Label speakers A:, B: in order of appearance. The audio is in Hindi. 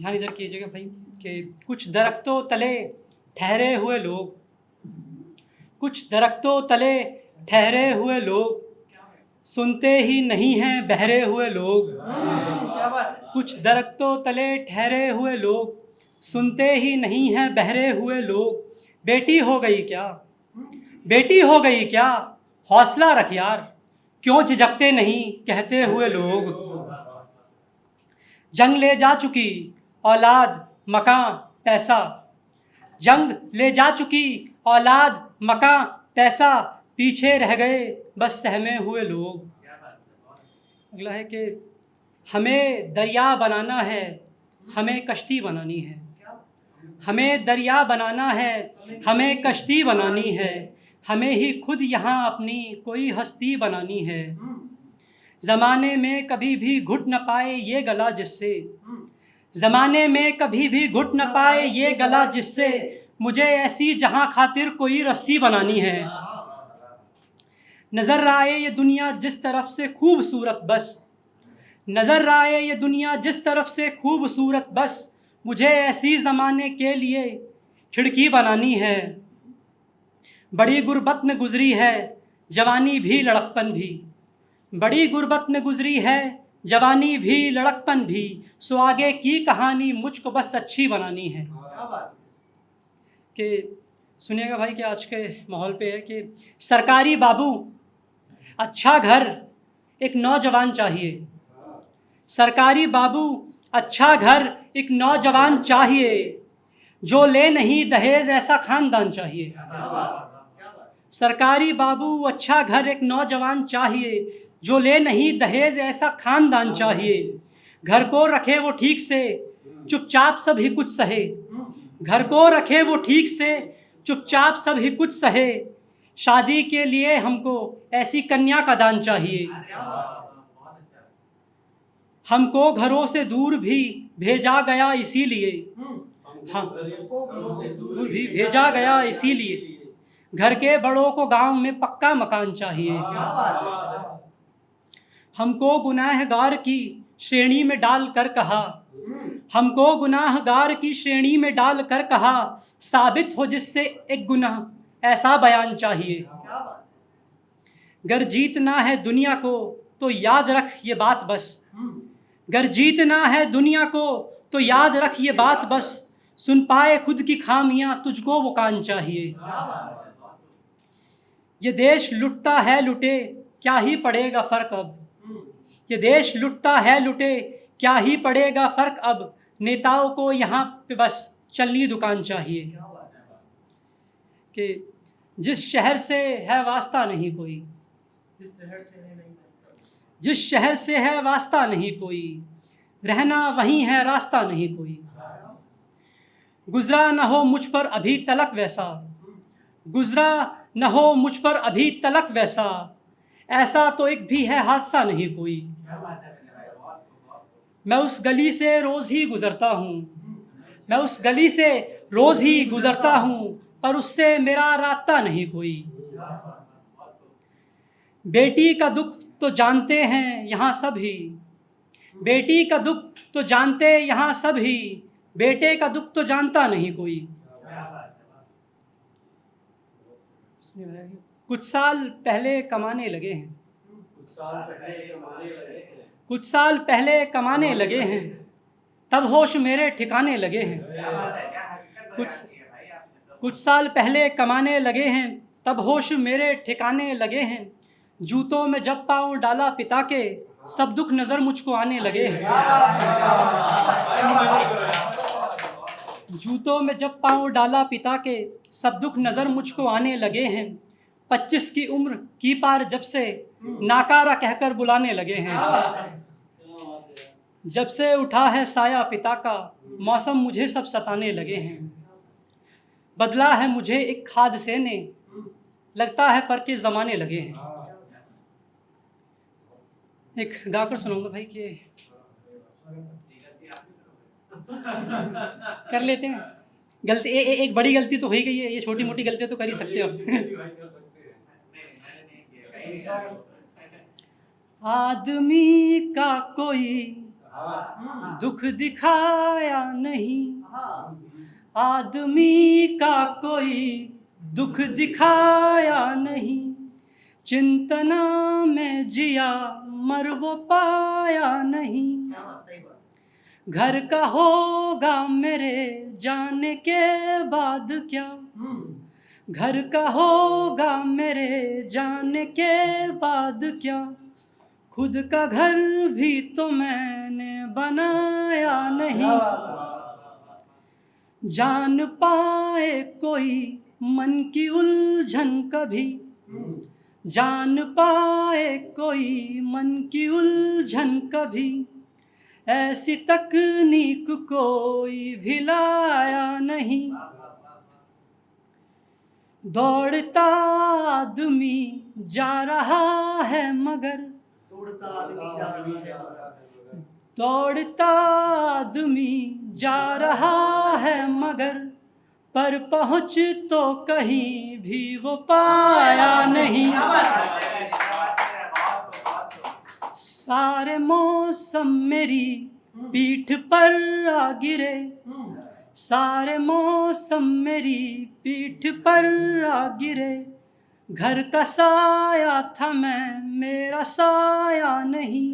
A: ध्यान इधर कीजिएगा भाई कि कुछ दरख्तों तले ठहरे हुए लोग, कुछ दरख्तों तले ठहरे हुए लोग सुनते ही नहीं हैं बहरे हुए लोग। कुछ दरख्तों तले ठहरे हुए लोग सुनते ही नहीं हैं बहरे हुए लोग। बेटी हो गई क्या, बेटी हो गई क्या, हौसला रख यार, क्यों झिझकते नहीं कहते हुए लोग। जंग ले जा चुकी औलाद मकान पैसा, जंग ले जा चुकी औलाद मकान पैसा, पीछे रह गए बस सहमे हुए लोग। अगला है कि हमें दरिया बनाना है, हमें कश्ती बनानी है, हमें दरिया बनाना है, हमें कश्ती बनानी है, हमें ही खुद यहाँ अपनी कोई हस्ती बनानी है। ज़माने में कभी भी घुट न पाए ये गला जिससे, ज़माने में कभी भी घुट न पाए ये गला जिससे, मुझे ऐसी जहाँ खातिर कोई रस्सी बनानी है। नज़र आए ये दुनिया जिस तरफ से खूबसूरत बस, नज़र आए ये दुनिया जिस तरफ से खूबसूरत बस, मुझे ऐसी ज़माने के लिए खिड़की बनानी है। बड़ी गुर्बत में गुजरी है जवानी भी लड़कपन भी, बड़ी गुर्बत में गुजरी है जवानी भी लड़कपन भी, सो आगे की कहानी मुझको बस अच्छी बनानी है। कि सुनिएगा भाई कि आज के माहौल पे है कि सरकारी बाबू अच्छा घर एक नौजवान चाहिए, सरकारी बाबू अच्छा घर एक नौजवान चाहिए, जो ले नहीं दहेज ऐसा खानदान चाहिए। सरकारी बाबू अच्छा घर एक नौजवान चाहिए, जो ले नहीं दहेज ऐसा खानदान चाहिए। घर को रखे वो ठीक से चुपचाप सब ही कुछ सहे, घर को रखे वो ठीक से चुपचाप सब ही कुछ सहे, शादी के लिए हमको ऐसी कन्या का दान चाहिए। हमको घरों से दूर भी भेजा गया इसीलिए, हम दूर भी भेजा गया इसीलिए, घर के बड़ों को गांव में पक्का मकान चाहिए। हमको गुनाहगार की श्रेणी में डाल कर कहा, हमको गुनाहगार की श्रेणी में डाल कर कहा, साबित हो जिससे एक गुनाह ऐसा बयान चाहिए। गर जीतना है दुनिया को तो याद रख ये बात बस, गर जीतना है दुनिया को तो याद रख ये बात बस, सुन पाए खुद की खामियां तुझको वो कान चाहिए। ये देश लुटता है लुटे क्या ही पड़ेगा फ़र्क अब, ये देश लुटता है लुटे क्या ही पड़ेगा फ़र्क अब, नेताओं को यहाँ पे बस चलनी दुकान चाहिए। कि जिस शहर से है वास्ता नहीं कोई, जिस शहर से है वास्ता नहीं कोई, रहना वहीं है रास्ता नहीं कोई। गुजरा न हो मुझ पर अभी तलक वैसा, गुजरा न हो मुझ पर अभी तलक वैसा, ऐसा तो एक भी है हादसा नहीं कोई। मैं उस गली से रोज़ ही गुज़रता हूँ, मैं उस गली से रोज़ ही गुज़रता हूँ, पर उससे मेरा रास्ता नहीं कोई। बेटी का दुख तो जानते हैं यहाँ सभी, बेटी का दुख तो जानते यहाँ सभी, बेटे का दुख तो जानता नहीं कोई। कुछ साल पहले कमाने लगे हैं, कुछ साल पहले कमाने लगे हैं, तब होश मेरे ठिकाने लगे हैं। कुछ साल पहले कमाने लगे हैं, तब होश मेरे ठिकाने लगे हैं। जूतों में जब पाँव डाला पिता के, सब दुख नज़र मुझको आने लगे हैं। जूतों में जब पाँव डाला पिता के, सब दुख नज़र मुझको आने लगे हैं। 25 की उम्र की पार जब से नाकारा कहकर बुलाने लगे हैं। जब से उठा है साया पिता का, मौसम मुझे सब सताने लगे हैं। बदला है मुझे एक हादसे ने, लगता है पर के ज़माने लगे हैं। एक गाकर सुनाऊंगा भाई कि कर लेते हैं गलती, एक बड़ी गलती तो हो ही गई है, ये छोटी मोटी गलतियां तो कर ही सकते हो आदमी का कोई दुख दिखाया नहीं, आदमी का कोई दुख दिखाया नहीं, चिंतना में जिया मर वो पाया नहीं। घर का होगा मेरे जाने के बाद क्या, घर का होगा मेरे जाने के बाद क्या, खुद का घर भी तो मैंने बनाया नहीं। जान पाए कोई मन की उलझन कभी, जान पाए कोई मन की उलझन कभी, ऐसी तकनीक कोई भी लाया नहीं। दौड़ता आदमी जा रहा है मगर, दौड़ता आदमी जा रहा है मगर, पर पहुँच तो कहीं भी वो पाया नहीं। सारे मौसम मेरी पीठ पर आ गिरे, सारे मौसम मेरी पीठ पर आ गिरे, घर का साया था मैं मेरा साया नहीं।